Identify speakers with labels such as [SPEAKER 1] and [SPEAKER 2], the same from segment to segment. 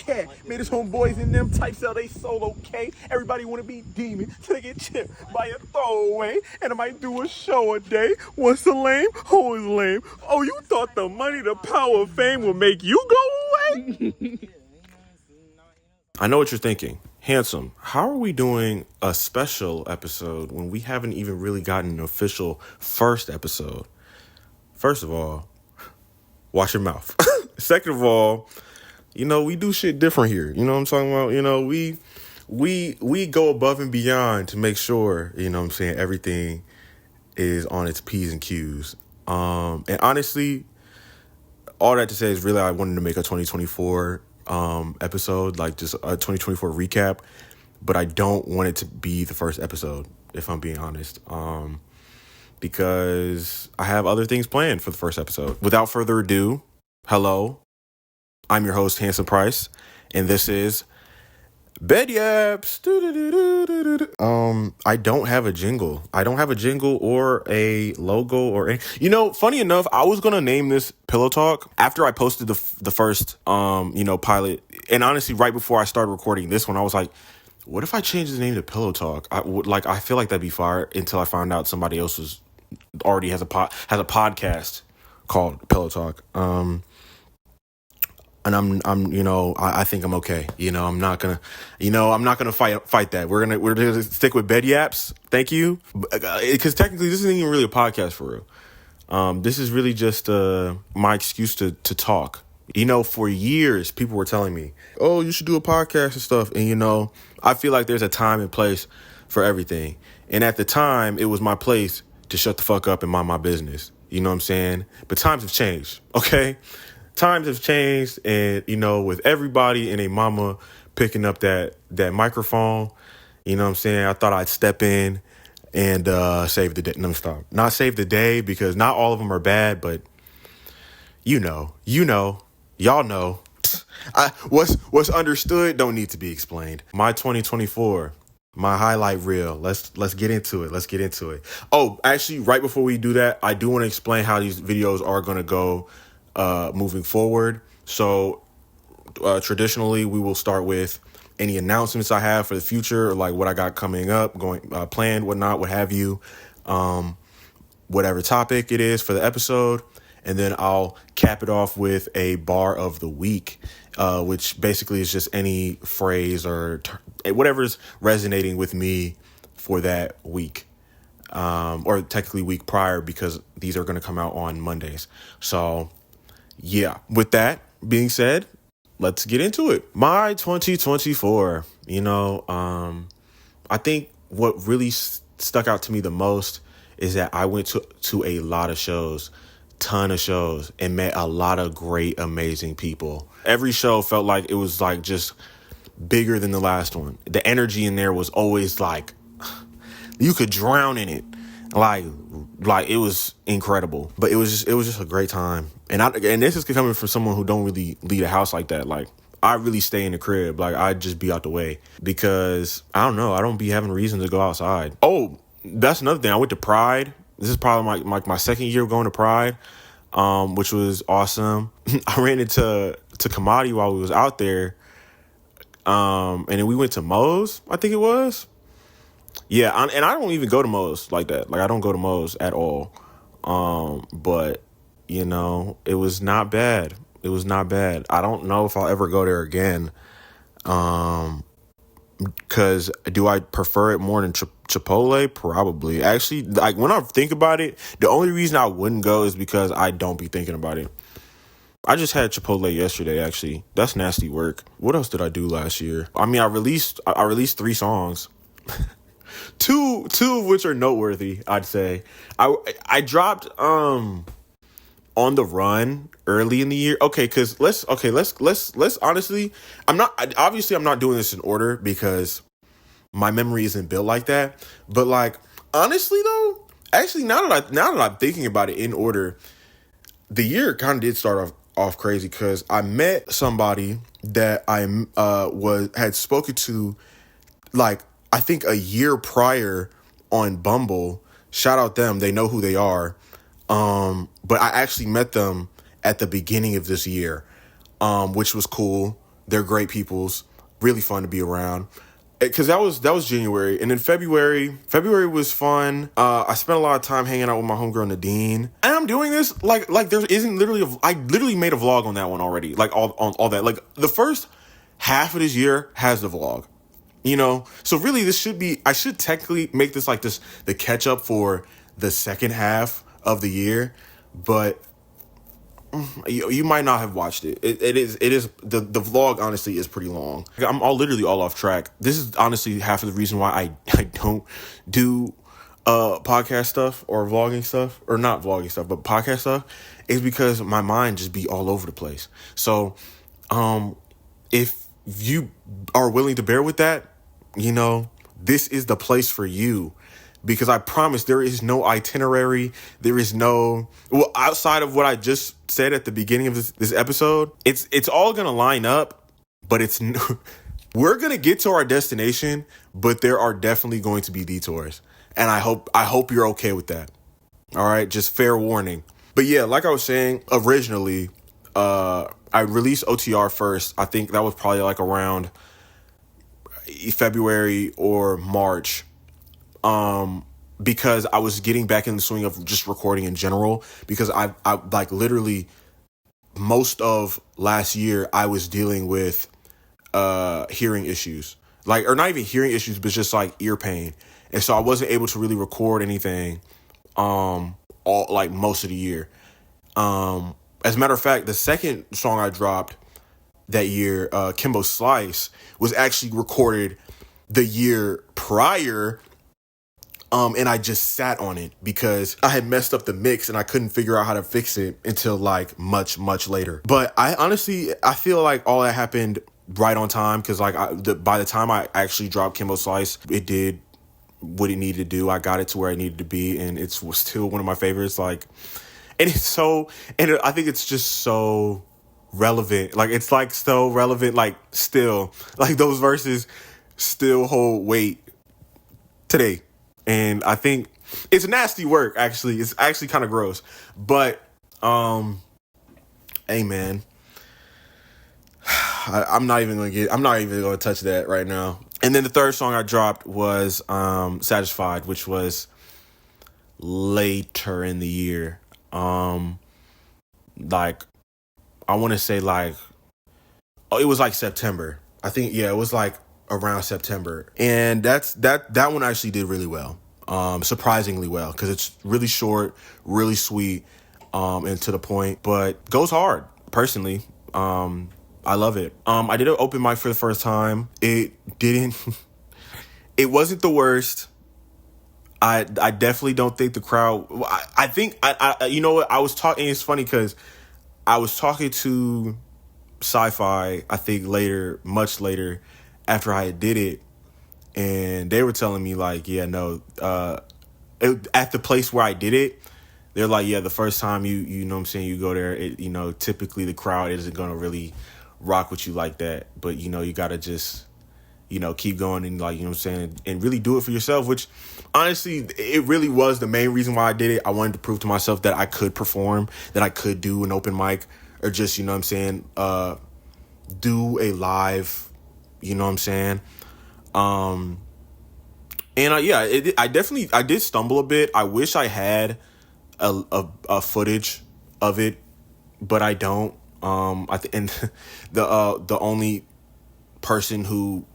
[SPEAKER 1] cat. Made his homeboys and them types sell they solo K. Everybody wanna be demon till they get chipped by a throwaway. And I might do a show a day. What's the lame? Who is lame? Oh, you thought the money, the power of fame will make you go away? I know what you're thinking. Handsome, how are we doing a special episode when we haven't even really gotten an official first episode? First of all, watch your mouth. Second of all, we do shit different here. You know what I'm talking about? We go above and beyond to make sure, everything is on its P's and Q's. And honestly, all that to say is really I wanted to make a 2024 episode, like just a 2024 recap, but I don't want it to be the first episode, if I'm being honest, because I have other things planned for the first episode. Without further ado, hello, I'm your host, Handsome Pryce, and this is BedYaps. I don't have a jingle. I don't have a jingle or a logo or any. Funny enough, I was gonna name this Pillow Talk after I posted the first pilot, and honestly, right before I started recording this one, I was like, what if I change the name to Pillow Talk? I feel like that'd be fire until I found out somebody else already has a podcast called Pillow Talk. And I think I'm okay. I'm not gonna fight that. We're gonna stick with BedYaps. Thank you, because technically this isn't even really a podcast for real. This is really just my excuse to talk. For years people were telling me, "Oh, you should do a podcast and stuff." And I feel like there's a time and place for everything. And at the time, it was my place to shut the fuck up and mind my business. You know what I'm saying? But times have changed. Okay. Times have changed, and with everybody and a mama picking up that microphone, what I'm saying, I thought I'd step in and save the day. Let me stop. Not save the day, because not all of them are bad, but y'all know. What's understood don't need to be explained. My 2024, my highlight reel. Let's get into it. Oh, actually, right before we do that, I do want to explain how these videos are going to go moving forward. So traditionally, we will start with any announcements I have for the future, like what I got coming up, planned, whatnot, what have you, whatever topic it is for the episode. And then I'll cap it off with a bar of the week, which basically is just any phrase or whatever's resonating with me for that week. Or technically week prior, because these are going to come out on Mondays. So yeah, with that being said, let's get into it. My 2024, I think what really stuck out to me the most is that I went to a lot of shows, ton of shows, and met a lot of great, amazing people. Every show felt like it was like just bigger than the last one. The energy in there was always like, you could drown in it. Like it was incredible, but it was just a great time. And this is coming from someone who don't really leave a house like that. Like, I really stay in the crib. Like, I'd just be out the way because I don't know. I don't be having reason to go outside. Oh, that's another thing. I went to Pride. This is probably my second year going to Pride, which was awesome. I ran into Kamadi while we was out there. And then we went to Moe's, I think it was. Yeah, and I don't even go to Moe's like that. Like, I don't go to Moe's at all. But, it was not bad. It was not bad. I don't know if I'll ever go there again. Because do I prefer it more than Chipotle? Probably. Actually, like, when I think about it, the only reason I wouldn't go is because I don't be thinking about it. I just had Chipotle yesterday, actually. That's nasty work. What else did I do last year? I mean, I released 3 songs. Two of which are noteworthy, I'd say. I dropped On the Run early in the year. Okay, because let's honestly, I'm not doing this in order because my memory isn't built like that. But like, honestly though, actually now that I'm thinking about it in order, the year kind of did start off crazy because I met somebody that I had spoken to, like, I think a year prior on Bumble. Shout out them. They know who they are. But I actually met them at the beginning of this year, which was cool. They're great peoples, really fun to be around. Because that was January, and then February was fun. I spent a lot of time hanging out with my homegirl Nadine, and I'm doing this like there isn't literally I literally made a vlog on that one already, like all that. Like the first half of this year has the vlog, so really I should technically make this like this the catch up for the second half of the year, but you might not have watched it. It is the vlog honestly is pretty long. I'm literally all off track. This is honestly half of the reason why I don't do podcast stuff or vlogging stuff, or not vlogging stuff, but podcast stuff, is because my mind just be all over the place. So if you are willing to bear with that, this is the place for you. Because I promise there is no itinerary. There is outside of what I just said at the beginning of this episode, it's all going to line up, but we're going to get to our destination, but there are definitely going to be detours. And I hope you're okay with that. All right. Just fair warning. But yeah, like I was saying, originally, I released OTR first. I think that was probably like around February or March. Because I was getting back in the swing of just recording in general, because I like literally most of last year I was dealing with hearing issues, or not even hearing issues, but just like ear pain. And so I wasn't able to really record anything most of the year. As a matter of fact, the second song I dropped that year, Kimbo Slice, was actually recorded the year prior. And I just sat on it because I had messed up the mix and I couldn't figure out how to fix it until like much, much later. But I feel like all that happened right on time, because by the time I actually dropped Kimbo Slice, it did what it needed to do. I got it to where I needed to be, and it was still one of my favorites. I think it's just so relevant. It's like so relevant, still, those verses still hold weight today. And I think it's nasty work, actually. It's actually kind of gross. But, hey, man, I'm not even going to touch that right now. And then the third song I dropped was Satisfied, which was later in the year. I want to say it was like September. I think, yeah, it was like around September. And that one actually did really well. Surprisingly well, because it's really short, really sweet, and to the point, but goes hard. Personally, I love it. I did an open mic for the first time. It wasn't the worst. I definitely don't think the crowd, I think, you know what, I was talking, it's funny because I was talking to Sci-Fi, I think much later, after I did it, and they were telling me at the place where I did it, they're like, yeah, the first time you know what I'm saying, you go there, typically the crowd isn't going to really rock with you like that, but you got to just keep going and you know what I'm saying, and really do it for yourself, which honestly, it really was the main reason why I did it. I wanted to prove to myself that I could perform, that I could do an open mic, or just, you know what I'm saying, do a live, you know what I'm saying? I did stumble a bit. I wish I had a footage of it, but I don't. And the only person who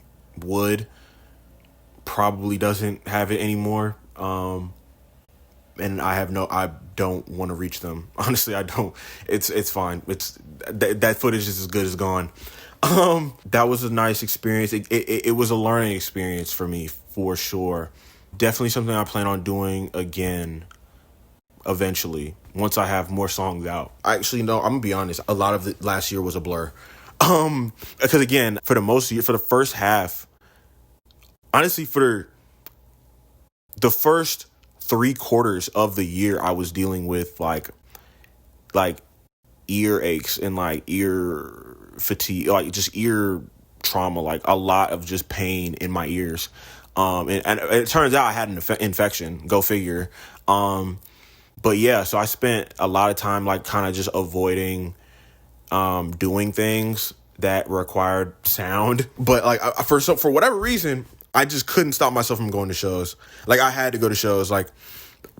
[SPEAKER 1] would probably doesn't have it anymore. And I don't want to reach them. Honestly, I don't. It's fine. That footage is as good as gone. That was a nice experience. It was a learning experience for me, for sure. Definitely something I plan on doing again eventually, once I have more songs out. Actually, no, I'm gonna be honest. A lot of the last year was a blur. Because again, for the first half, honestly, for the first 3/4 of the year, I was dealing with like ear aches and ear fatigue, just ear trauma, a lot of just pain in my ears. And it turns out I had an infection. Go figure. But yeah, so I spent a lot of time kind of just avoiding doing things that required sound. But like for whatever reason, I just couldn't stop myself from going to shows. Like I had to go to shows. Like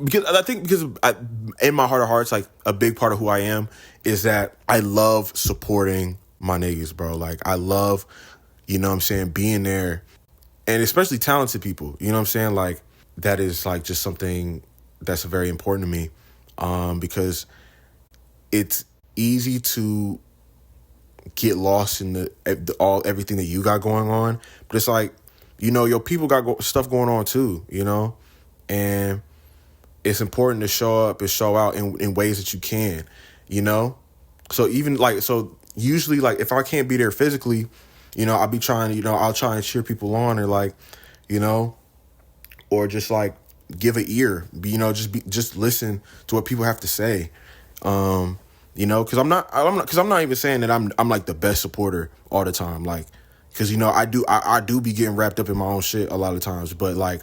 [SPEAKER 1] because in my heart of hearts, like a big part of who I am is that I love supporting my niggas, bro. Like I love, you know what I'm saying, being there, and especially talented people. You know what I'm saying? Like that is like just something that's very important to me, because it's easy to get lost in everything that you got going on, but it's like, you know, your people got stuff going on too, you know, and it's important to show up and show out in ways that you can, you know. So usually like if I can't be there physically, you know, I'll be trying to, you know, I'll try and cheer people on, or like, you know, or just like give an ear, you know, just listen to what people have to say. You know, because I'm not even saying that I'm like the best supporter all the time, like, because you know I do be getting wrapped up in my own shit a lot of times, but like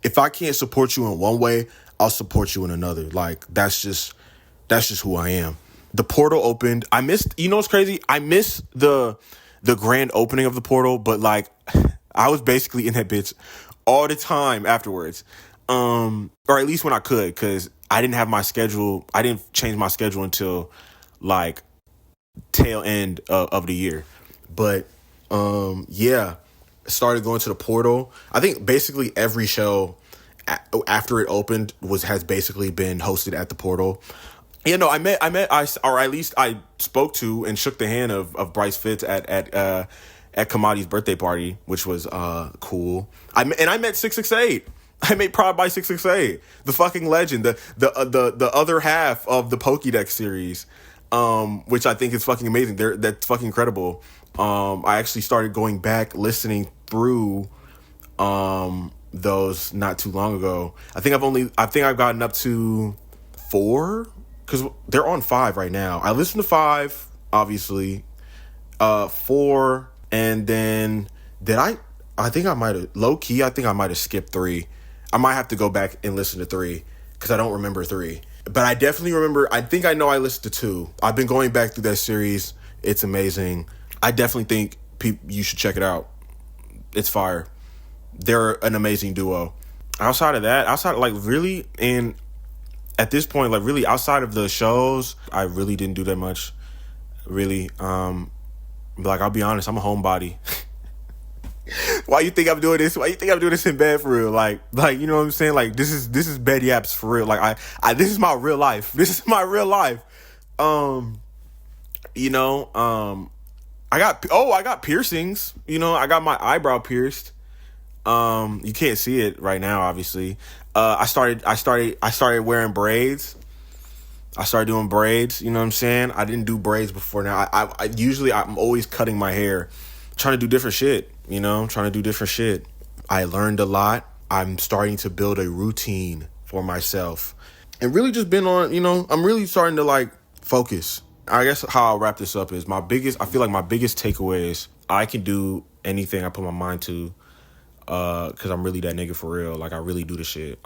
[SPEAKER 1] if I can't support you in one way, I'll support you in another. Like that's just who I am. The portal opened. I missed. You know what's crazy? I missed the grand opening of the portal, but like I was basically in that bitch all the time afterwards, or at least when I could, because I didn't have my schedule. I didn't change my schedule until like tail end of the year. But yeah, started going to the portal. I think basically every show after it opened has basically been hosted at the portal. You know, or at least I spoke to and shook the hand of Bryce Fitz at Kamadi's birthday party, which was cool. I met 668. I made Proud by 668, the fucking legend, the other half of the Pokédex series, which I think is fucking amazing. That's fucking incredible. I actually started going back listening through those not too long ago. I think I've gotten up to 4, because they're on 5 right now. I listened to 5, obviously, 4, and then I think I might have skipped 3. I might have to go back and listen to 3 because I don't remember 3. But I definitely remember, I think I know I listened to 2. I've been going back through that series. It's amazing. I definitely think you should check it out. It's fire. They're an amazing duo. Outside of like really, and at this point, like really outside of the shows, I really didn't do that much. Really. Like I'll be honest, I'm a homebody. Why you think I'm doing this? Why you think I'm doing this in bed for real? Like you know what I'm saying? Like this is BedYaps for real. Like I this is my real life. This is my real life. You know, I got piercings. You know, I got my eyebrow pierced. You can't see it right now, obviously. I started wearing braids. I started doing braids. You know what I'm saying? I didn't do braids before now. I'm always cutting my hair, trying to do different shit. You know, trying to do different shit. I learned a lot. I'm starting to build a routine for myself, and really just been on. You know, I'm really starting to like focus. I guess how I'll wrap this up is I feel like my biggest takeaway is I can do anything I put my mind to. Cause I'm really that nigga for real. Like I really do the shit.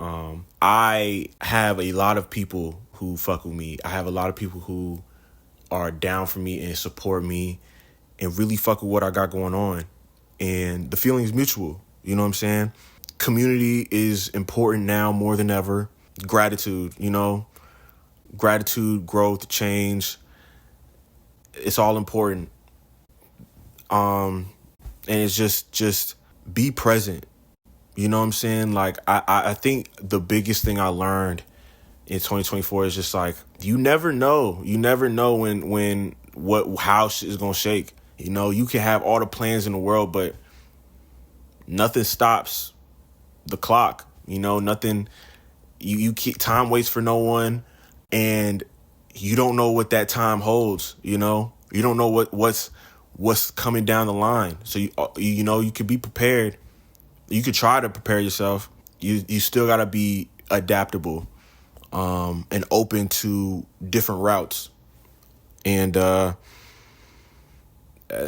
[SPEAKER 1] I have a lot of people who fuck with me. I have a lot of people who are down for me and support me and really fuck with what I got going on. And the feeling is mutual. You know what I'm saying? Community is important now more than ever. Gratitude, you know, growth, change. It's all important. And it's just be present. You know what I'm saying? Like I think the biggest thing I learned in 2024 is just like you never know how shit is gonna shake. You know, you can have all the plans in the world, but nothing stops the clock. You know, nothing. You keep time waits for no one, and you don't know what that time holds. You know, you don't know what's coming down the line. So you know you could be prepared. You could try to prepare yourself. You still gotta be adaptable, and open to different routes. And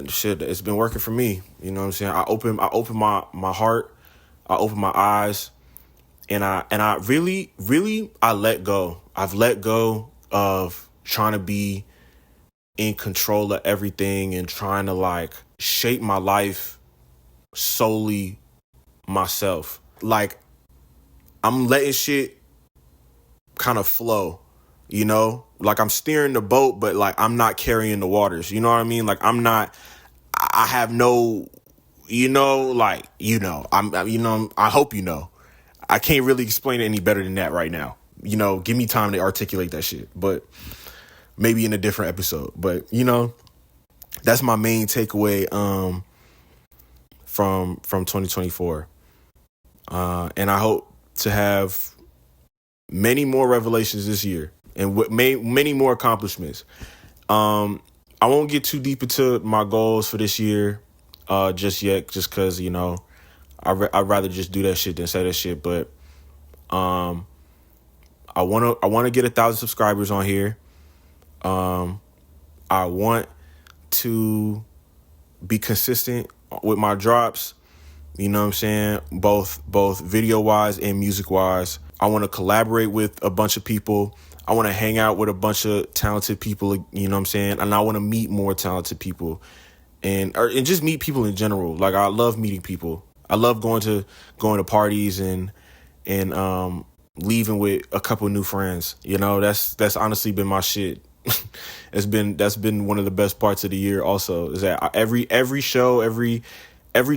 [SPEAKER 1] shit, it's been working for me. You know what I'm saying? I open my heart, I open my eyes, and I really I let go. I've let go of trying to be in control of everything and trying to like shape my life solely myself. Like I'm letting shit kind of flow, you know? Like I'm steering the boat, but like I'm not carrying the waters. You know what I mean? Like I have no, I hope you know. I can't really explain it any better than that right now. Give me time to articulate that shit, but maybe in a different episode. But, that's my main takeaway from 2024. And I hope to have many more revelations this year and many more accomplishments. I won't get too deep into my goals for this year just yet, just because, I'd rather just do that shit than say that shit. But I want to get 1,000 subscribers on here. I want to be consistent with my drops. You know what I'm saying? Both video wise and music wise. I want to collaborate with a bunch of people. I want to hang out with a bunch of talented people. You know what I'm saying? And I want to meet more talented people, and just meet people in general. Like I love meeting people. I love going to parties and leaving with a couple new friends. That's honestly been my shit. That's been one of the best parts of the year. Also, is that every show, every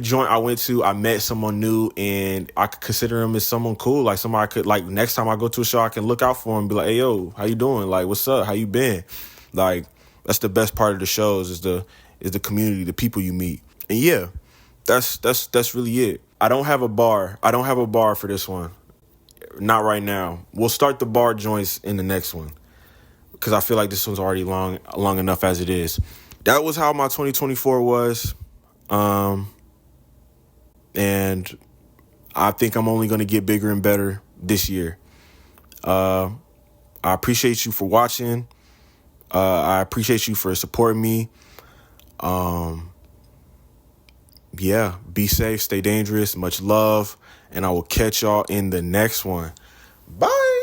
[SPEAKER 1] joint I went to, I met someone new, and I could consider them as someone cool. Like somebody I could, like, next time I go to a show, I can look out for them and be like, hey, yo, how you doing? Like, what's up? How you been? Like, that's the best part of the shows is the community, the people you meet. And yeah, that's really it. I don't have a bar. For this one. Not right now. We'll start the bar joints in the next one, because I feel like this one's already long enough as it is. That was how my 2024 was. And I think I'm only going to get bigger and better this year. I appreciate you for watching. I appreciate you for supporting me. Yeah, be safe, stay dangerous, much love, and I will catch y'all in the next one. Bye.